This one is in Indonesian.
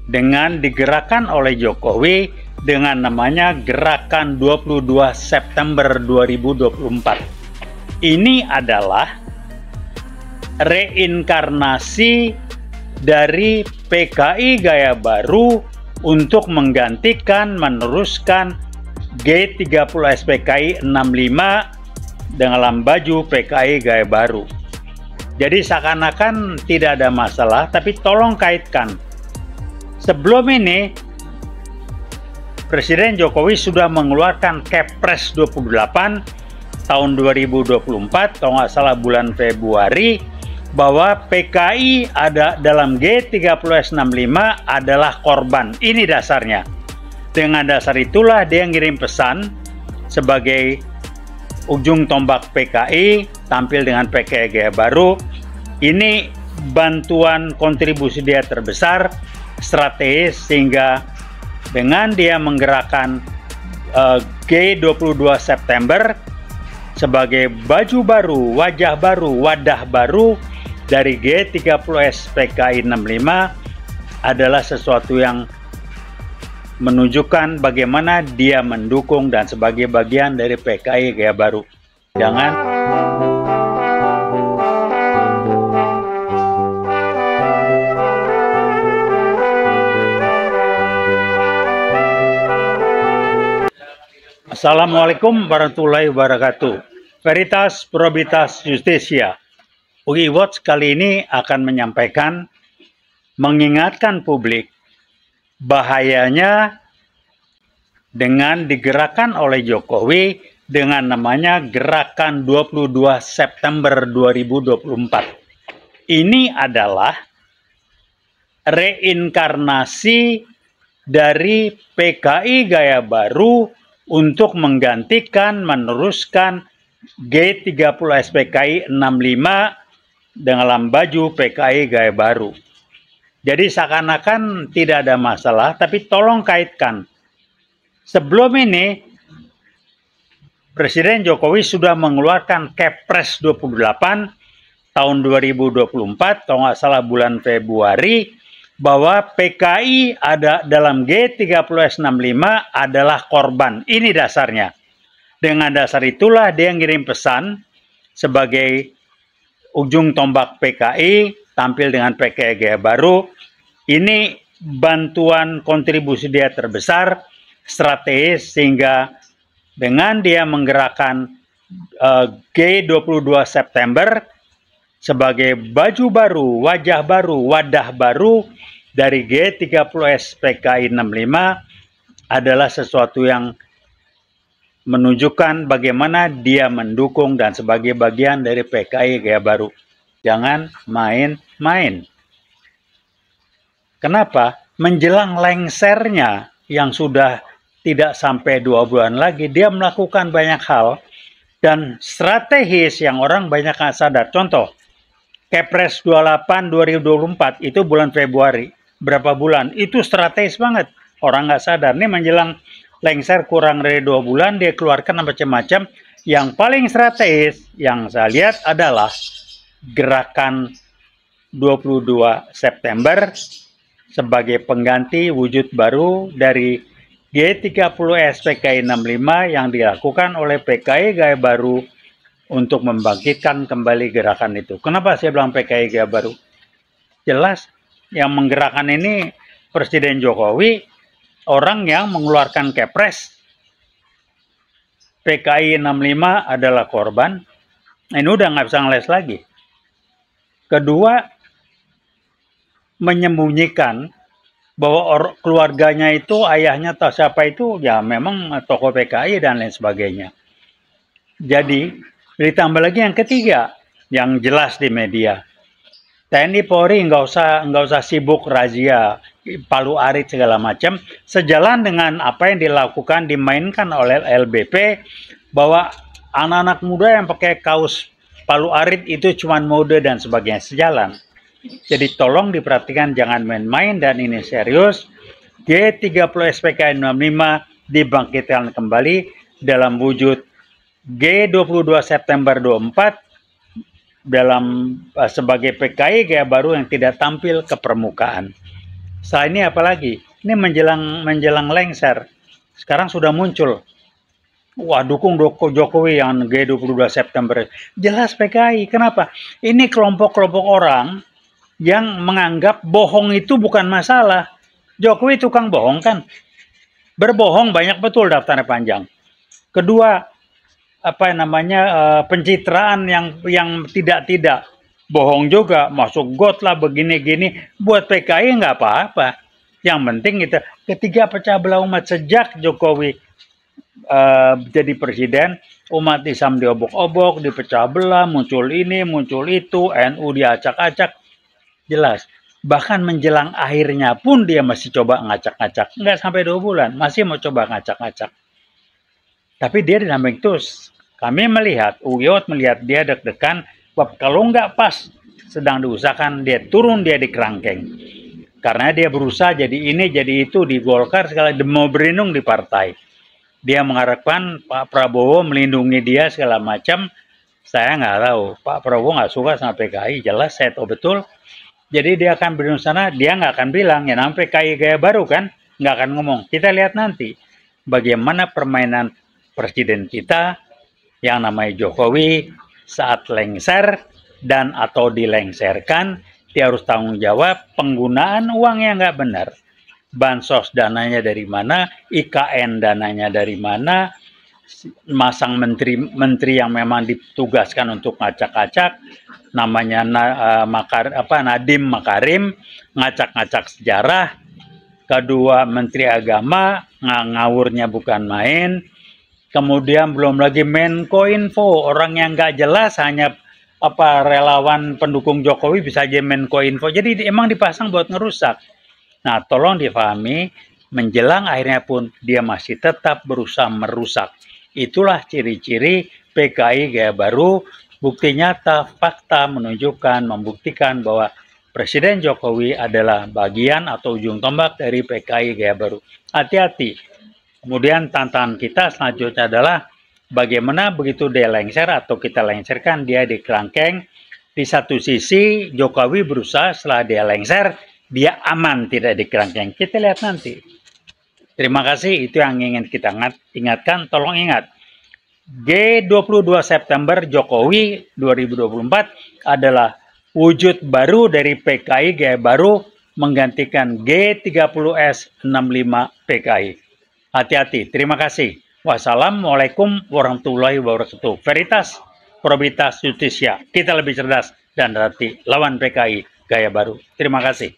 dengan digerakkan oleh Jokowi dengan namanya Gerakan 22 September 2024. Ini adalah reinkarnasi dari PKI Gaya Baru untuk menggantikan, meneruskan G30 SPKI 65 dengan baju PKI Gaya Baru. Jadi seakan-akan tidak ada masalah, tapi tolong kaitkan. Sebelum ini, Presiden Jokowi sudah mengeluarkan Kepres 28 tahun 2024, kalau nggak salah bulan Februari, bahwa PKI ada dalam G30 65 adalah korban. Ini dasarnya. Dengan dasar itulah dia ngirim pesan sebagai ujung tombak PKI, tampil dengan PKI Gaya Baru. Ini bantuan kontribusi dia terbesar, strategis, sehingga dengan dia menggerakkan G22 September sebagai baju baru, wajah baru, wadah baru dari G30S PKI 65 adalah sesuatu yang menunjukkan bagaimana dia mendukung dan sebagai bagian dari PKI Gaya Baru. Jangan Assalamualaikum warahmatullahi wabarakatuh. Veritas Probitas Justitia. UI Watch kali ini akan mengingatkan publik bahayanya dengan digerakkan oleh Jokowi dengan namanya Gerakan 22 September 2024. Ini adalah reinkarnasi dari PKI Gaya Baru untuk menggantikan, meneruskan G30 SPKI 65 dengan baju PKI Gaya Baru. Jadi seakan-akan tidak ada masalah, tapi tolong kaitkan. Sebelum ini, Presiden Jokowi sudah mengeluarkan Kepres 28 tahun 2024, kalau nggak salah bulan Februari, bahwa PKI ada dalam G30 65 adalah korban. Ini dasarnya. Dengan dasar itulah dia ngirim pesan sebagai ujung tombak PKI, tampil dengan PKI Gaya Baru. Ini bantuan kontribusi dia terbesar, strategis, sehingga dengan dia menggerakkan G22 September sebagai baju baru, wajah baru, wadah baru dari G30S PKI 65 adalah sesuatu yang menunjukkan bagaimana dia mendukung dan sebagai bagian dari PKI Gaya Baru. Jangan main-main. Kenapa? Menjelang lengsernya yang sudah tidak sampai 2 bulan lagi, dia melakukan banyak hal dan strategis yang orang banyak nggak sadar. Contoh, Kepres 28 2024 itu bulan Februari. Berapa bulan? Itu strategis banget. Orang nggak sadar. Ini menjelang lengser kurang dari 2 bulan, dia keluarkan macam-macam. Yang paling strategis yang saya lihat adalah Gerakan 22 September sebagai pengganti wujud baru dari G30 SPKI 65 yang dilakukan oleh PKI Gaya Baru untuk membangkitkan kembali gerakan itu. Kenapa saya bilang PKI Gaya Baru? Jelas yang menggerakkan ini Presiden Jokowi, orang yang mengeluarkan Kepres PKI 65 adalah korban. Ini udah nggak bisa ngeles lagi. Kedua, menyembunyikan bahwa keluarganya itu, ayahnya atau siapa itu, ya memang tokoh PKI dan lain sebagainya. Jadi, ditambah lagi yang ketiga, yang jelas di media. TNI Polri nggak usah sibuk razia, palu arit segala macam. Sejalan dengan apa yang dilakukan, dimainkan oleh LBP, bahwa anak-anak muda yang pakai kaos palu arit itu cuma mode dan sebagainya. Sejalan. Jadi tolong diperhatikan, jangan main-main, dan ini serius. G30 SPKI 65 dibangkitkan kembali dalam wujud G22 September 24 dalam sebagai PKI Gaya Baru yang tidak tampil ke permukaan. Setelah ini apalagi? Ini menjelang lengser. Sekarang sudah muncul. Wah, dukung Jokowi yang G22 September. Jelas PKI. Kenapa? Ini kelompok-kelompok orang yang menganggap bohong itu bukan masalah. Jokowi tukang bohong kan? Berbohong banyak betul, daftarnya panjang. Kedua, pencitraan yang tidak bohong juga, masuk got lah begini-gini. Buat PKI nggak apa-apa. Yang penting itu. Ketiga, pecah belah umat. Sejak Jokowi jadi presiden, umat Islam diobok-obok, dipecah belah, muncul ini, muncul itu, NU diacak-acak, jelas. Bahkan menjelang akhirnya pun dia masih coba ngacak-ngacak. Nggak sampai 2 bulan, masih mau coba ngacak-ngacak. Tapi dia di samping itu, kami melihat, Uyot melihat dia deg-degan, kalau nggak pas, sedang diusahakan, dia turun, dia di kerangkeng. Karena dia berusaha jadi ini, jadi itu, di Golkar, segala mau berlindung di partai. Dia mengharapkan Pak Prabowo melindungi dia segala macam. Saya nggak tahu. Pak Prabowo nggak suka sama PKI, jelas saya tahu betul. Jadi dia akan berlindung sana, dia nggak akan bilang, ya namanya PKI gaya baru kan, nggak akan ngomong. Kita lihat nanti bagaimana permainan presiden kita yang namanya Jokowi saat lengser dan atau dilengserkan, dia harus tanggung jawab penggunaan uang yang nggak benar. Bansos dananya dari mana, IKN dananya dari mana, masang menteri yang memang ditugaskan untuk ngacak-ngacak, namanya Nadiem Makarim, ngacak-ngacak sejarah. Kedua, Menteri Agama, ngawurnya bukan main. Kemudian belum lagi Menkoinfo, orang yang nggak jelas, hanya relawan pendukung Jokowi bisa aja Menkoinfo. Jadi emang dipasang buat ngerusak. Nah, tolong difahami, menjelang akhirnya pun dia masih tetap berusaha merusak. Itulah ciri-ciri PKI gaya baru. Bukti nyata, fakta menunjukkan, membuktikan bahwa Presiden Jokowi adalah bagian atau ujung tombak dari PKI gaya baru. Hati-hati. Kemudian tantangan kita selanjutnya adalah bagaimana begitu dia lengser atau kita lengserkan, dia di kerangkeng. Di satu sisi Jokowi berusaha setelah dia lengser, dia aman tidak di kerangkeng. Kita lihat nanti. Terima kasih, itu yang ingin kita ingatkan. Tolong ingat, G22 September Jokowi 2024 adalah wujud baru dari PKI gaya baru menggantikan G30S 65 PKI. Hati-hati, terima kasih. Wassalamualaikum warahmatullahi wabarakatuh. Veritas, Probitas, Justisia. Kita lebih cerdas dan hati lawan PKI gaya baru. Terima kasih.